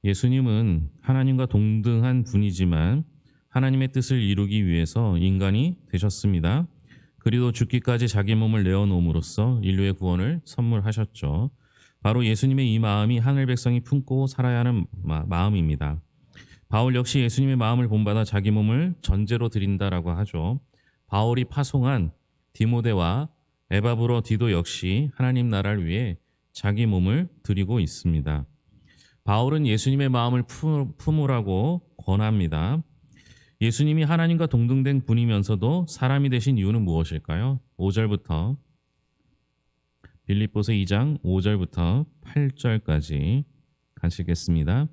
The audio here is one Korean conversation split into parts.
예수님은 하나님과 동등한 분이지만 하나님의 뜻을 이루기 위해서 인간이 되셨습니다. 그리고 죽기까지 자기 몸을 내어놓음으로써 인류의 구원을 선물하셨죠. 바로 예수님의 이 마음이 하늘 백성이 품고 살아야 하는 마음입니다. 바울 역시 예수님의 마음을 본받아 자기 몸을 전제로 드린다라고 하죠. 바울이 파송한 디모데와 에바브로 디도 역시 하나님 나라를 위해 자기 몸을 드리고 있습니다. 바울은 예수님의 마음을 품으라고 권합니다. 예수님이 하나님과 동등된 분이면서도 사람이 되신 이유는 무엇일까요? 5절부터 빌립보서 2장 5절부터 8절까지 가시겠습니다.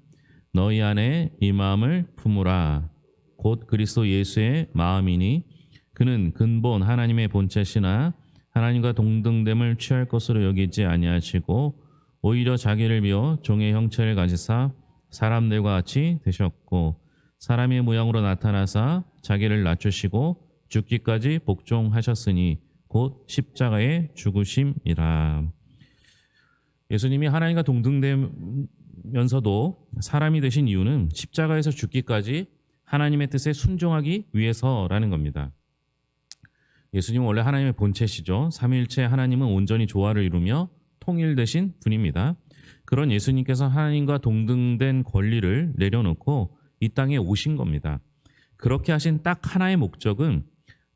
너희 안에 이 마음을 품으라. 곧 그리스도 예수의 마음이니 그는 근본 하나님의 본체시나 하나님과 동등됨을 취할 것으로 여기지 아니하시고 오히려 자기를 비워 종의 형체를 가지사 사람들과 같이 되셨고 사람의 모양으로 나타나사 자기를 낮추시고 죽기까지 복종하셨으니 곧 십자가의 죽으심이라. 예수님이 하나님과 동등되면서도 사람이 되신 이유는 십자가에서 죽기까지 하나님의 뜻에 순종하기 위해서라는 겁니다. 예수님은 원래 하나님의 본체시죠. 삼위일체 하나님은 온전히 조화를 이루며 통일되신 분입니다. 그런 예수님께서 하나님과 동등된 권리를 내려놓고 이 땅에 오신 겁니다. 그렇게 하신 딱 하나의 목적은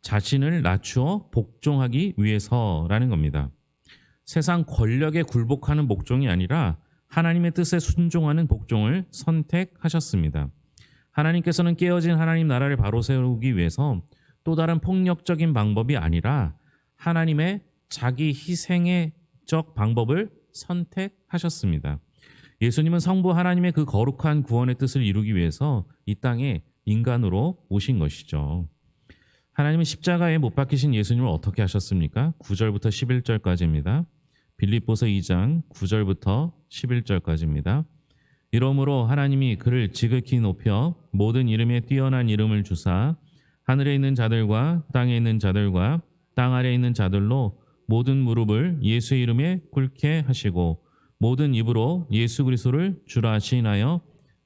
자신을 낮추어 복종하기 위해서라는 겁니다. 세상 권력에 굴복하는 복종이 아니라 하나님의 뜻에 순종하는 복종을 선택하셨습니다. 하나님께서는 깨어진 하나님 나라를 바로 세우기 위해서 또 다른 폭력적인 방법이 아니라 하나님의 자기 희생의 적 방법을 선택하셨습니다. 예수님은 성부 하나님의 그 거룩한 구원의 뜻을 이루기 위해서 이 땅에 인간으로 오신 것이죠. 하나님은 십자가에 못 박히신 예수님을 어떻게 하셨습니까? 9절부터 11절까지입니다. 빌립보서 2장 9절부터 11절까지입니다. 이러므로 하나님이 그를 지극히 높여 모든 이름에 뛰어난 이름을 주사 하늘에 있는 자들과 땅에 있는 자들과 땅 아래에 있는 자들로 모든 무릎을 예수의 이름에 꿇게 하시고 모든 입으로 예수 그리스도를 주라 시인하여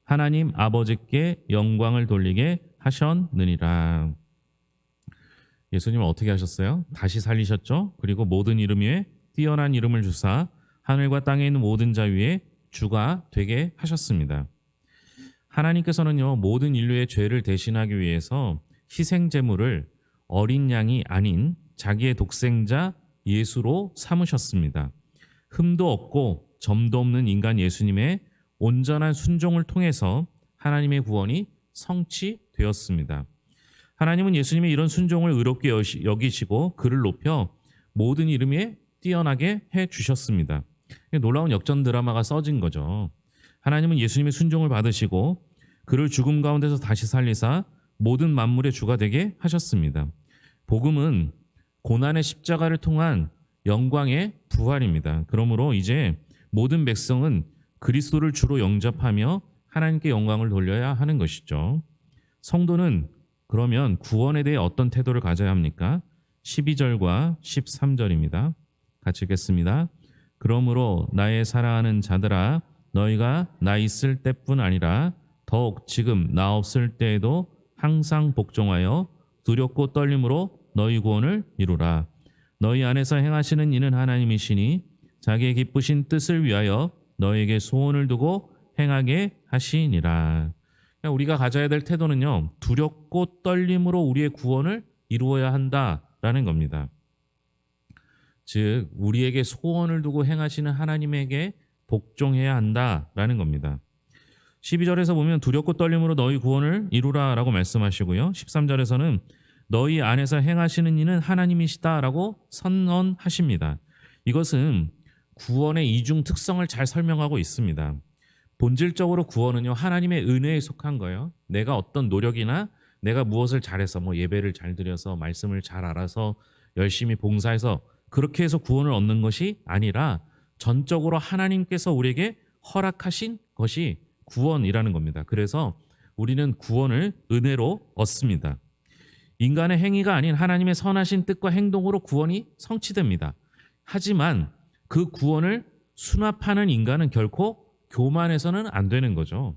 하나님 아버지께 영광을 돌리게 하셨느니라. 예수님은 어떻게 하셨어요? 다시 살리셨죠? 그리고 모든 이름 위에 뛰어난 이름을 주사 하늘과 땅에 있는 모든 자 위에 주가 되게 하셨습니다. 하나님께서는요, 모든 인류의 죄를 대신하기 위해서 희생 제물을 어린 양이 아닌 자기의 독생자 예수로 삼으셨습니다. 흠도 없고 점도 없는 인간 예수님의 온전한 순종을 통해서 하나님의 구원이 성취되었습니다. 하나님은 예수님의 이런 순종을 의롭게 여기시고 그를 높여 모든 이름에 뛰어나게 해주셨습니다. 놀라운 역전 드라마가 써진 거죠. 하나님은 예수님의 순종을 받으시고 그를 죽음 가운데서 다시 살리사 모든 만물의 주가 되게 하셨습니다. 복음은 고난의 십자가를 통한 영광의 부활입니다. 그러므로 이제 모든 백성은 그리스도를 주로 영접하며 하나님께 영광을 돌려야 하는 것이죠. 성도는 그러면 구원에 대해 어떤 태도를 가져야 합니까? 12절과 13절입니다. 같이 읽겠습니다. 그러므로 나의 사랑하는 자들아 너희가 나 있을 때뿐 아니라 더욱 지금 나 없을 때에도 항상 복종하여 두렵고 떨림으로 너희 구원을 이루라. 너희 안에서 행하시는 이는 하나님이시니 자기의 기쁘신 뜻을 위하여 너에게 소원을 두고 행하게 하시니라. 우리가 가져야 될 태도는요, 두렵고 떨림으로 우리의 구원을 이루어야 한다라는 겁니다. 즉 우리에게 소원을 두고 행하시는 하나님에게 복종해야 한다라는 겁니다. 12절에서 보면 두렵고 떨림으로 너희 구원을 이루라라고 말씀하시고요. 13절에서는 너희 안에서 행하시는 이는 하나님이시다라고 선언하십니다. 이것은 구원의 이중 특성을 잘 설명하고 있습니다. 본질적으로 구원은요, 하나님의 은혜에 속한 거예요. 내가 어떤 노력이나 내가 무엇을 잘해서 예배를 잘 드려서 말씀을 잘 알아서 열심히 봉사해서 그렇게 해서 구원을 얻는 것이 아니라 전적으로 하나님께서 우리에게 허락하신 것이 구원이라는 겁니다. 그래서 우리는 구원을 은혜로 얻습니다. 인간의 행위가 아닌 하나님의 선하신 뜻과 행동으로 구원이 성취됩니다. 하지만 그 구원을 수납하는 인간은 결코 교만해서는 안 되는 거죠.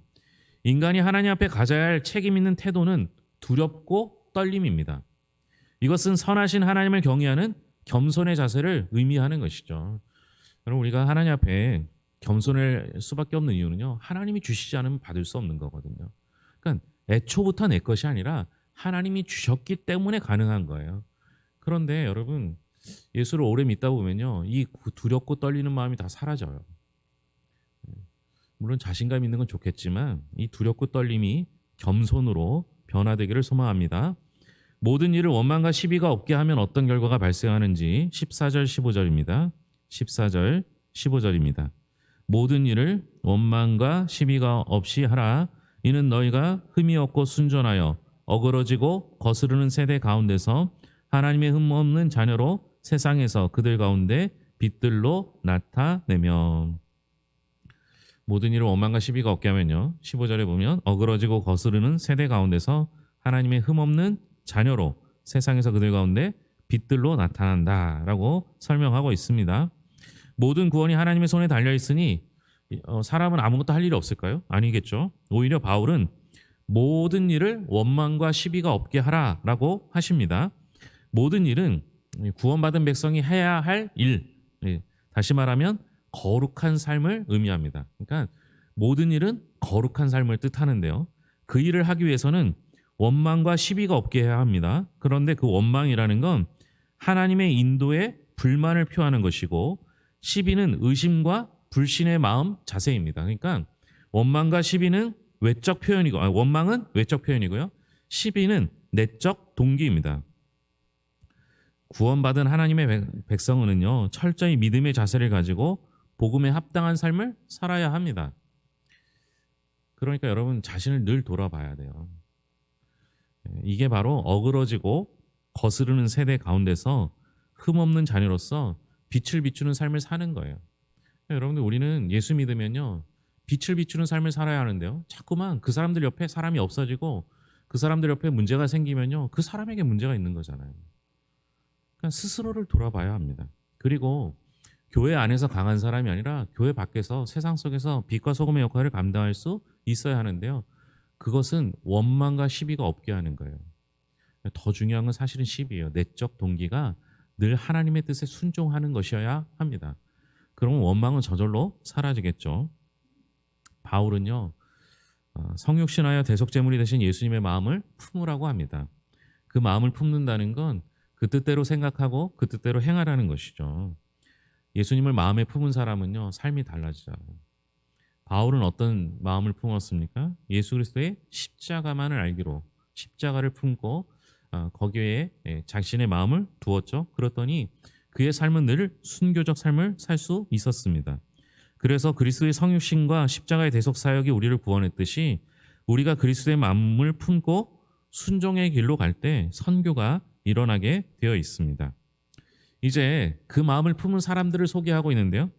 인간이 하나님 앞에 가져야 할 책임 있는 태도는 두렵고 떨림입니다. 이것은 선하신 하나님을 경외하는 겸손의 자세를 의미하는 것이죠. 여러분, 우리가 하나님 앞에 겸손할 수밖에 없는 이유는요, 하나님이 주시지 않으면 받을 수 없는 거거든요. 그러니까 애초부터 내 것이 아니라 하나님이 주셨기 때문에 가능한 거예요. 그런데 여러분, 예수를 오래 믿다 보면요, 이 두렵고 떨리는 마음이 다 사라져요. 물론 자신감 있는 건 좋겠지만 이 두렵고 떨림이 겸손으로 변화되기를 소망합니다. 모든 일을 원망과 시비가 없게 하면 어떤 결과가 발생하는지 14절 15절입니다. 14절 15절입니다. 모든 일을 원망과 시비가 없이 하라. 이는 너희가 흠이 없고 순전하여 어그러지고 거스르는 세대 가운데서 하나님의 흠 없는 자녀로 세상에서 그들 가운데 빛들로 나타내며. 모든 일을 원망과 시비가 없게 하면요, 15절에 보면 어그러지고 거스르는 세대 가운데서 하나님의 흠 없는 자녀로 세상에서 그들 가운데 빛들로 나타난다라고 설명하고 있습니다. 모든 구원이 하나님의 손에 달려 있으니 사람은 아무것도 할 일이 없을까요? 아니겠죠. 오히려 바울은 모든 일을 원망과 시비가 없게 하라라고 하십니다. 모든 일은 구원받은 백성이 해야 할 일, 다시 말하면 거룩한 삶을 의미합니다. 그러니까 모든 일은 거룩한 삶을 뜻하는데요. 그 일을 하기 위해서는 원망과 시비가 없게 해야 합니다. 그런데 그 원망이라는 건 하나님의 인도에 불만을 표하는 것이고, 시비는 의심과 불신의 마음 자세입니다. 그러니까 원망과 시비는 외적 표현이고, 원망은 외적 표현이고요, 시비는 내적 동기입니다. 구원받은 하나님의 백성은요, 철저히 믿음의 자세를 가지고 복음에 합당한 삶을 살아야 합니다. 그러니까 여러분, 자신을 늘 돌아봐야 돼요. 이게 바로 어그러지고 거스르는 세대 가운데서 흠없는 자녀로서 빛을 비추는 삶을 사는 거예요. 여러분들, 우리는 예수 믿으면요, 빛을 비추는 삶을 살아야 하는데요, 자꾸만 그 사람들 옆에 사람이 없어지고 그 사람들 옆에 문제가 생기면요, 그 사람에게 문제가 있는 거잖아요. 그러니까 스스로를 돌아봐야 합니다. 그리고 교회 안에서 강한 사람이 아니라 교회 밖에서 세상 속에서 빛과 소금의 역할을 감당할 수 있어야 하는데요, 그것은 원망과 시비가 없게 하는 거예요. 더 중요한 건 사실은 시비예요. 내적 동기가 늘 하나님의 뜻에 순종하는 것이어야 합니다. 그러면 원망은 저절로 사라지겠죠. 바울은요, 성육신하여 대속제물이 되신 예수님의 마음을 품으라고 합니다. 그 마음을 품는다는 건 그 뜻대로 생각하고 그 뜻대로 행하라는 것이죠. 예수님을 마음에 품은 사람은요, 삶이 달라지죠. 바울은 어떤 마음을 품었습니까? 예수 그리스도의 십자가만을 알기로 십자가를 품고 거기에 자신의 마음을 두었죠. 그랬더니 그의 삶은 늘 순교적 삶을 살 수 있었습니다. 그래서 그리스도의 성육신과 십자가의 대속 사역이 우리를 구원했듯이, 우리가 그리스도의 마음을 품고 순종의 길로 갈 때 선교가 일어나게 되어 있습니다. 이제 그 마음을 품은 사람들을 소개하고 있는데요,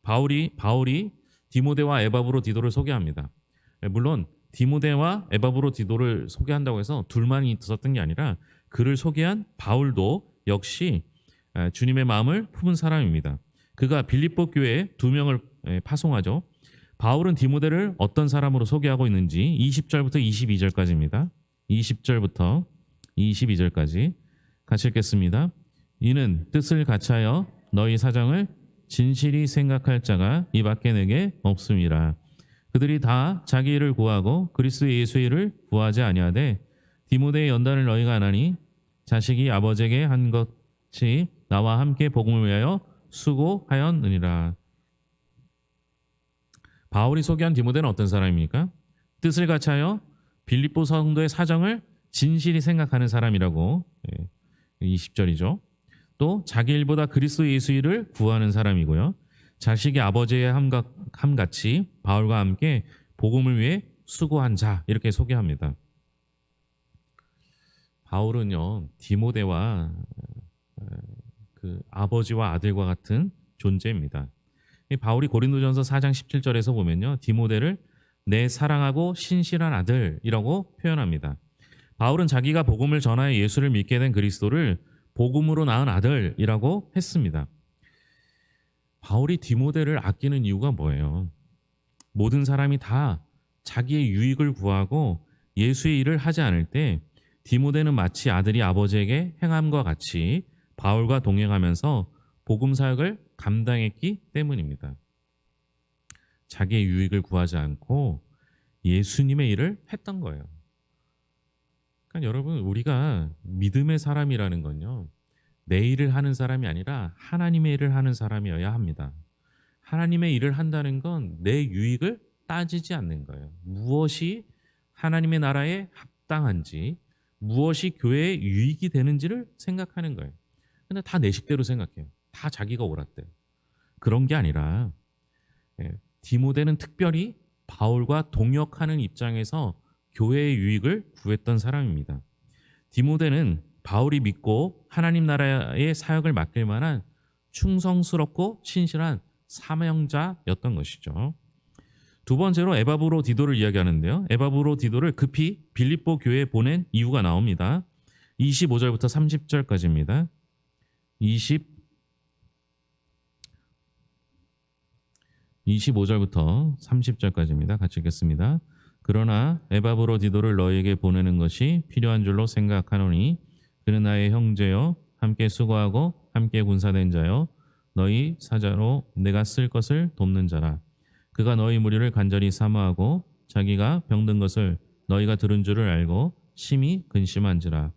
바울이 디모데와 에바브로디도를 소개합니다. 물론 디모데와 에바브로디도를 소개한다고 해서 둘만 있었던 게 아니라 그를 소개한 바울도 역시 주님의 마음을 품은 사람입니다. 그가 빌립보 교회에 2명을 파송하죠. 바울은 디모데를 어떤 사람으로 소개하고 있는지 20절부터 22절까지입니다. 20절부터 22절까지 같이 읽겠습니다. 이는 뜻을 같이하여 너희 사정을 진실이 생각할 자가 이 밖에 내게 없음이라. 그들이 다 자기 일을 구하고 그리스도 예수의 일을 구하지 아니하되 디모데의 연단을 너희가 아나니 자식이 아버지에게 한 것이 나와 함께 복음을 위하여 수고하였느니라. 바울이 소개한 디모데는 어떤 사람입니까? 뜻을 같이하여 빌립보 성도의 사정을 진실이 생각하는 사람이라고, 20절이죠. 또 자기 일보다 그리스도 예수 일을 구하는 사람이고요, 자식이 아버지의 함같이 바울과 함께 복음을 위해 수고한 자, 이렇게 소개합니다. 바울은요, 디모데와 그 아버지와 아들과 같은 존재입니다. 바울이 고린도전서 4장 17절에서 보면요, 디모데를 내 사랑하고 신실한 아들이라고 표현합니다. 바울은 자기가 복음을 전하여 예수를 믿게 된 그리스도를 복음으로 낳은 아들이라고 했습니다. 바울이 디모데를 아끼는 이유가 뭐예요? 모든 사람이 다 자기의 유익을 구하고 예수의 일을 하지 않을 때 디모데는 마치 아들이 아버지에게 행함과 같이 바울과 동행하면서 복음 사역을 감당했기 때문입니다. 자기의 유익을 구하지 않고 예수님의 일을 했던 거예요. 그러니까 여러분, 우리가 믿음의 사람이라는 건요, 내 일을 하는 사람이 아니라 하나님의 일을 하는 사람이어야 합니다. 하나님의 일을 한다는 건 내 유익을 따지지 않는 거예요. 무엇이 하나님의 나라에 합당한지, 무엇이 교회의 유익이 되는지를 생각하는 거예요. 근데 다 내 식대로 생각해요. 다 자기가 옳았대요. 그런 게 아니라 디모데는 특별히 바울과 동역하는 입장에서 교회의 유익을 구했던 사람입니다. 디모데는 바울이 믿고 하나님 나라의 사역을 맡길 만한 충성스럽고 신실한 사명자였던 것이죠. 두 번째로 에바브로디도를 이야기하는데요. 에바브로디도를 급히 빌립보 교회에 보낸 이유가 나옵니다. 25절부터 30절까지입니다. 25절부터 30절까지입니다. 같이 읽겠습니다. 그러나 에바브로디도를 너희에게 보내는 것이 필요한 줄로 생각하노니 그는 나의 형제여 함께 수고하고 함께 군사된 자여 너희 사자로 내가 쓸 것을 돕는 자라. 그가 너희 무리를 간절히 사모하고 자기가 병든 것을 너희가 들은 줄을 알고 심히 근심한지라.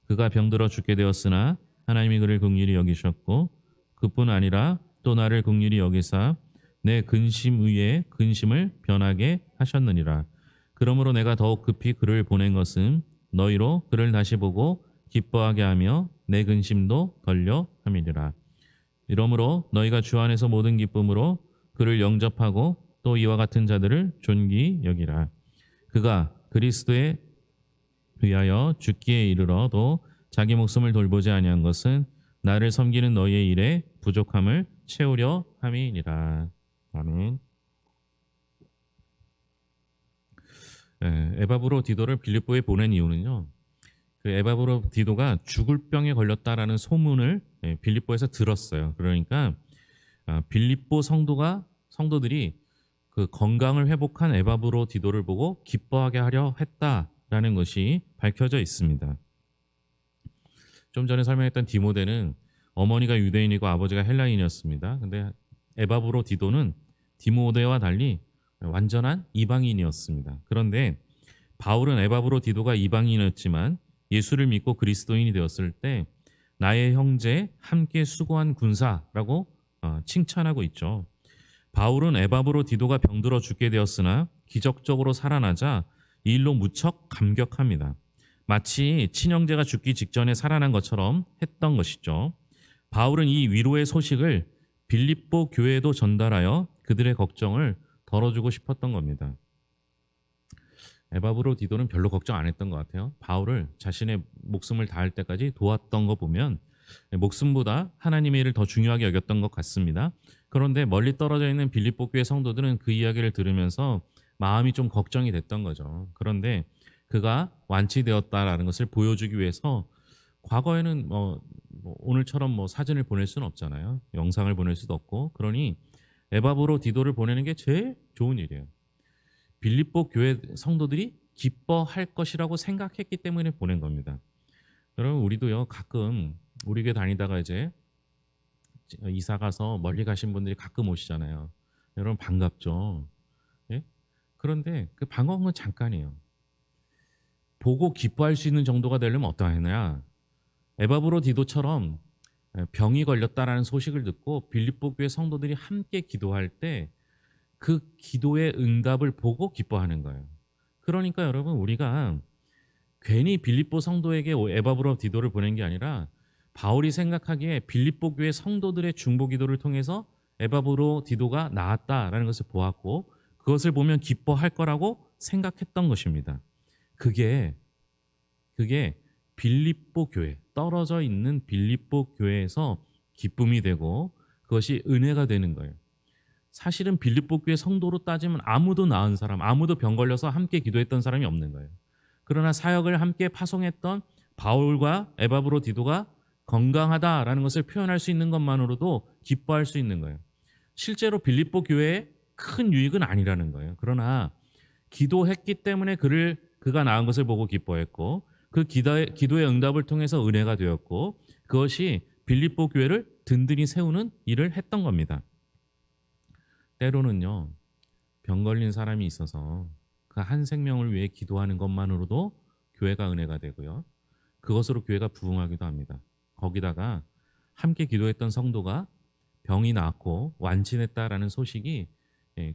그가 병들어 죽게 되었으나 하나님이 그를 긍휼히 여기셨고 그뿐 아니라 또 나를 긍휼히 여기사 내 근심 위에 근심을 변하게 하셨느니라. 그러므로 내가 더욱 급히 그를 보낸 것은 너희로 그를 다시 보고 기뻐하게 하며 내 근심도 덜려 함이니라. 이러므로 너희가 주 안에서 모든 기쁨으로 그를 영접하고 또 이와 같은 자들을 존귀 여기라. 그가 그리스도에 위하여 죽기에 이르러도 자기 목숨을 돌보지 아니한 것은 나를 섬기는 너희의 일에 부족함을 채우려 함이니라. 아멘. 에바브로디도를 빌립보에 보낸 이유는요. 그 에바브로디도가 죽을 병에 걸렸다라는 소문을 빌립보에서 들었어요. 그러니까 빌립보 성도들이 그 건강을 회복한 에바브로디도를 보고 기뻐하게 하려 했다라는 것이 밝혀져 있습니다. 좀 전에 설명했던 디모데는 어머니가 유대인이고 아버지가 헬라인이었습니다. 근데 에바브로디도는 디모데와 달리 완전한 이방인이었습니다. 그런데 바울은 에바브로디도가 이방인이었지만 예수를 믿고 그리스도인이 되었을 때 나의 형제 함께 수고한 군사라고 칭찬하고 있죠. 바울은 에바브로디도가 병들어 죽게 되었으나 기적적으로 살아나자 이 일로 무척 감격합니다. 마치 친형제가 죽기 직전에 살아난 것처럼 했던 것이죠. 바울은 이 위로의 소식을 빌립보 교회에도 전달하여 그들의 걱정을 덜어주고 싶었던 겁니다. 에바브로디도는 별로 걱정 안 했던 것 같아요. 바울을 자신의 목숨을 다할 때까지 도왔던 거 보면 목숨보다 하나님의 일을 더 중요하게 여겼던 것 같습니다. 그런데 멀리 떨어져 있는 빌립보 교회 성도들은 그 이야기를 들으면서 마음이 좀 걱정이 됐던 거죠. 그런데 그가 완치되었다라는 것을 보여주기 위해서 과거에는 오늘처럼 사진을 보낼 수는 없잖아요. 영상을 보낼 수도 없고. 그러니 에바브로디도를 보내는 게 제일 좋은 일이에요. 빌립보 교회 성도들이 기뻐할 것이라고 생각했기 때문에 보낸 겁니다. 여러분, 우리도요, 가끔 우리 교회 다니다가 이제 이사 가서 멀리 가신 분들이 가끔 오시잖아요. 여러분 반갑죠. 예? 그런데 그 반가운 건 잠깐이에요. 보고 기뻐할 수 있는 정도가 되려면 어떠하냐? 에바브로디도처럼 병이 걸렸다라는 소식을 듣고 빌립보 교회 성도들이 함께 기도할 때 그 기도의 응답을 보고 기뻐하는 거예요. 그러니까 여러분, 우리가 괜히 빌립보 성도에게 에바브로디도를 보낸 게 아니라 바울이 생각하기에 빌립보 교회 성도들의 중보 기도를 통해서 에바브로디도가 나았다라는 것을 보았고 그것을 보면 기뻐할 거라고 생각했던 것입니다. 그게 빌립보 교회, 떨어져 있는 빌립보 교회에서 기쁨이 되고 그것이 은혜가 되는 거예요. 사실은 빌립보 교회 성도로 따지면 아무도 나은 사람, 아무도 병 걸려서 함께 기도했던 사람이 없는 거예요. 그러나 사역을 함께 파송했던 바울과 에바브로디도가 건강하다라는 것을 표현할 수 있는 것만으로도 기뻐할 수 있는 거예요. 실제로 빌립보 교회에 큰 유익은 아니라는 거예요. 그러나 기도했기 때문에 그가 나은 것을 보고 기뻐했고 그 기도의 응답을 통해서 은혜가 되었고 그것이 빌립보 교회를 든든히 세우는 일을 했던 겁니다. 때로는요. 병 걸린 사람이 있어서 그 한 생명을 위해 기도하는 것만으로도 교회가 은혜가 되고요. 그것으로 교회가 부흥하기도 합니다. 거기다가 함께 기도했던 성도가 병이 나았고 완치됐다라는 소식이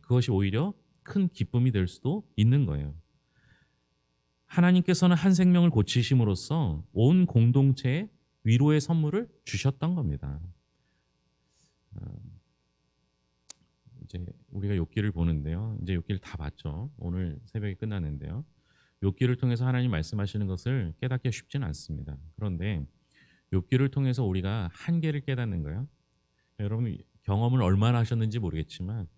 그것이 오히려 큰 기쁨이 될 수도 있는 거예요. 하나님께서는 한 생명을 고치심으로써 온 공동체에 위로의 선물을 주셨던 겁니다. 이제 우리가 욥기를 보는데요. 이제 욥기를 다 봤죠. 오늘 새벽에 끝났는데요. 욥기를 통해서 하나님 말씀하시는 것을 깨닫기 쉽지는 않습니다. 그런데 욥기를 통해서 우리가 한계를 깨닫는 거예요. 여러분 경험을 얼마나 하셨는지 모르겠지만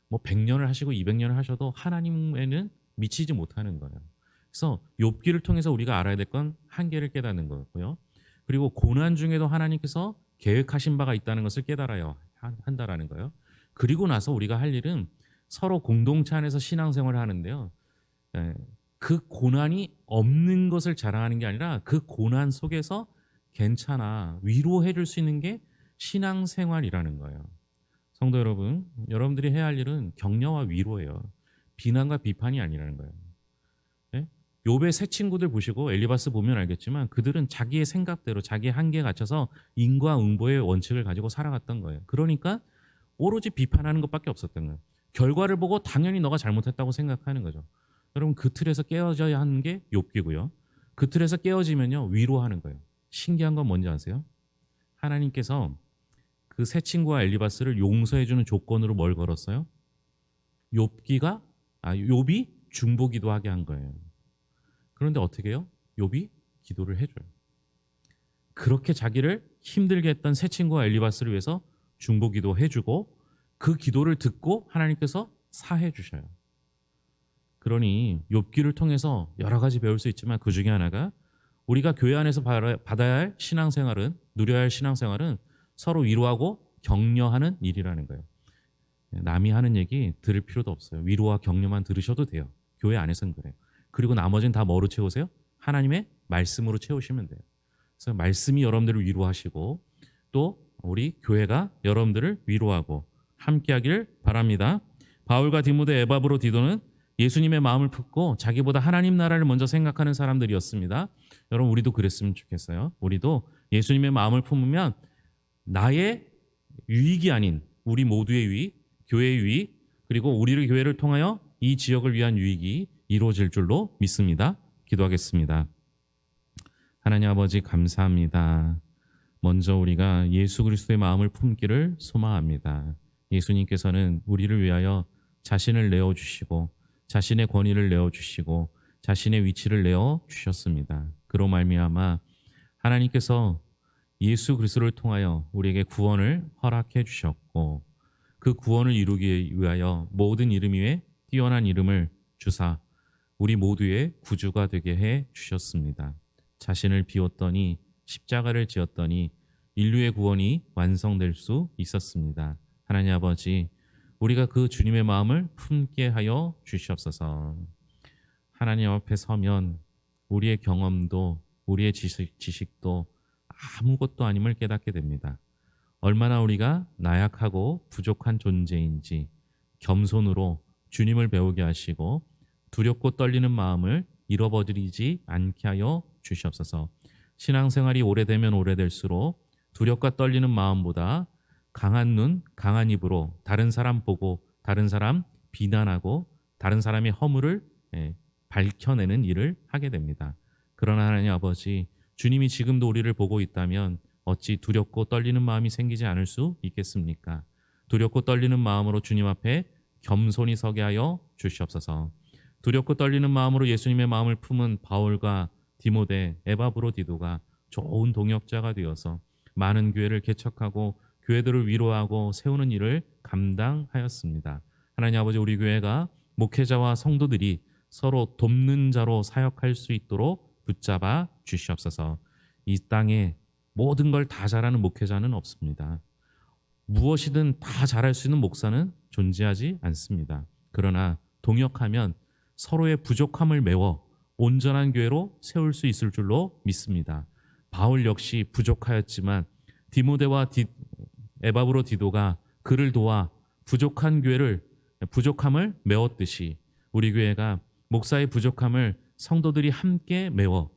뭐 100년을 하시고 200년을 하셔도 하나님에는 미치지 못하는 거예요. 그래서 욥기를 통해서 우리가 알아야 될 건 한계를 깨닫는 거고요. 그리고 고난 중에도 하나님께서 계획하신 바가 있다는 것을 깨달아야 한다라는 거예요. 그리고 나서 우리가 할 일은 서로 공동체 안에서 신앙생활을 하는데요. 그 고난이 없는 것을 자랑하는 게 아니라 그 고난 속에서 괜찮아 위로해 줄 수 있는 게 신앙생활이라는 거예요. 성도 여러분, 여러분들이 해야 할 일은 격려와 위로예요. 비난과 비판이 아니라는 거예요. 네? 욥의 세 친구들 보시고 엘리바스 보면 알겠지만 그들은 자기의 생각대로 자기의 한계에 갇혀서 인과응보의 원칙을 가지고 살아갔던 거예요. 그러니까 오로지 비판하는 것밖에 없었던 거예요. 결과를 보고 당연히 너가 잘못했다고 생각하는 거죠. 여러분 그 틀에서 깨어져야 하는 게 욥기고요. 그 틀에서 깨어지면요 위로하는 거예요. 신기한 건 뭔지 아세요? 하나님께서 그 세 친구와 엘리바스를 용서해주는 조건으로 뭘 걸었어요? 욥이 중보기도 하게 한 거예요. 그런데 어떻게 해요? 욥이 기도를 해줘요. 그렇게 자기를 힘들게 했던 세 친구와 엘리바스를 위해서 중보기도 해주고 그 기도를 듣고 하나님께서 사해 주셔요. 그러니 욥기를 통해서 여러 가지 배울 수 있지만 그 중에 하나가 우리가 교회 안에서 받아야 할 신앙생활은 누려야 할 신앙생활은 서로 위로하고 격려하는 일이라는 거예요. 남이 하는 얘기 들을 필요도 없어요. 위로와 격려만 들으셔도 돼요. 교회 안에서는 그래요. 그리고 나머지는 다 뭐로 채우세요? 하나님의 말씀으로 채우시면 돼요. 그래서 말씀이 여러분들을 위로하시고 또 우리 교회가 여러분들을 위로하고 함께하기를 바랍니다. 바울과 디모데, 에바브로, 디도는 예수님의 마음을 품고 자기보다 하나님 나라를 먼저 생각하는 사람들이었습니다. 여러분 우리도 그랬으면 좋겠어요. 우리도 예수님의 마음을 품으면 나의 유익이 아닌 우리 모두의 유익, 교회의 유익, 그리고 우리를 교회를 통하여 이 지역을 위한 유익이 이루어질 줄로 믿습니다. 기도하겠습니다. 하나님 아버지 감사합니다. 먼저 우리가 예수 그리스도의 마음을 품기를 소망합니다. 예수님께서는 우리를 위하여 자신을 내어주시고 자신의 권위를 내어주시고 자신의 위치를 내어주셨습니다. 그로 말미암아 하나님께서 예수 그리스도를 통하여 우리에게 구원을 허락해 주셨고 그 구원을 이루기 위하여 모든 이름 위에 뛰어난 이름을 주사 우리 모두의 구주가 되게 해 주셨습니다. 자신을 비웠더니 십자가를 지었더니 인류의 구원이 완성될 수 있었습니다. 하나님 아버지, 우리가 그 주님의 마음을 품게 하여 주시옵소서. 하나님 앞에 서면 우리의 경험도 우리의 지식도 아무것도 아님을 깨닫게 됩니다. 얼마나 우리가 나약하고 부족한 존재인지 겸손으로 주님을 배우게 하시고 두렵고 떨리는 마음을 잃어버리지 않게 하여 주시옵소서. 신앙생활이 오래되면 오래될수록 두렵고 떨리는 마음보다 강한 눈, 강한 입으로 다른 사람 보고 다른 사람 비난하고 다른 사람의 허물을 밝혀내는 일을 하게 됩니다. 그러나 하나님 아버지, 주님이 지금도 우리를 보고 있다면 어찌 두렵고 떨리는 마음이 생기지 않을 수 있겠습니까? 두렵고 떨리는 마음으로 주님 앞에 겸손히 서게 하여 주시옵소서. 두렵고 떨리는 마음으로 예수님의 마음을 품은 바울과 디모데, 에바브로, 디도가 좋은 동역자가 되어서 많은 교회를 개척하고 교회들을 위로하고 세우는 일을 감당하였습니다. 하나님 아버지, 우리 교회가 목회자와 성도들이 서로 돕는 자로 사역할 수 있도록 붙잡아 주시옵소서. 이 땅에 모든 걸 다 잘하는 목회자는 없습니다. 무엇이든 다 잘할 수 있는 목사는 존재하지 않습니다. 그러나 동역하면 서로의 부족함을 메워 온전한 교회로 세울 수 있을 줄로 믿습니다. 바울 역시 부족하였지만 디모데와 에바브로 디도가 그를 도와 부족함을 메웠듯이 우리 교회가 목사의 부족함을 성도들이 함께 메워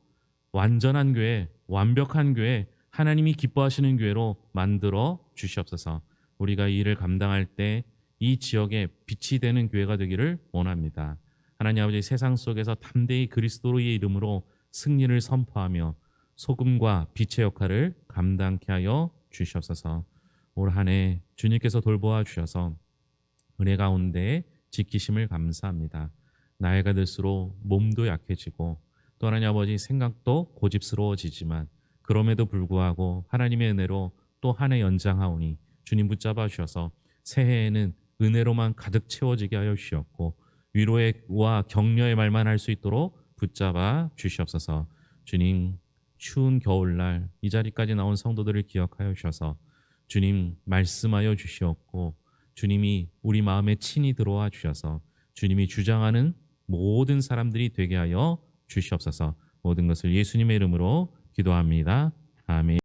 완전한 교회, 완벽한 교회, 하나님이 기뻐하시는 교회로 만들어 주시옵소서. 우리가 이 일을 감당할 때 이 지역에 빛이 되는 교회가 되기를 원합니다. 하나님 아버지, 세상 속에서 담대히 그리스도의 이름으로 승리를 선포하며 소금과 빛의 역할을 감당케 하여 주시옵소서. 올 한 해 주님께서 돌보아 주셔서 은혜 가운데 지키심을 감사합니다. 나이가 들수록 몸도 약해지고 또 하나님 아버지, 생각도 고집스러워지지만 그럼에도 불구하고 하나님의 은혜로 또 한 해 연장하오니 주님 붙잡아 주셔서 새해에는 은혜로만 가득 채워지게 하여 주시옵고 위로와 격려의 말만 할 수 있도록 붙잡아 주시옵소서. 주님, 추운 겨울날 이 자리까지 나온 성도들을 기억하여 주셔서 주님 말씀하여 주시옵고 주님이 우리 마음에 친히 들어와 주셔서 주님이 주장하는 모든 사람들이 되게 하여 주시옵소서. 모든 것을 예수님의 이름으로 기도합니다. 아멘.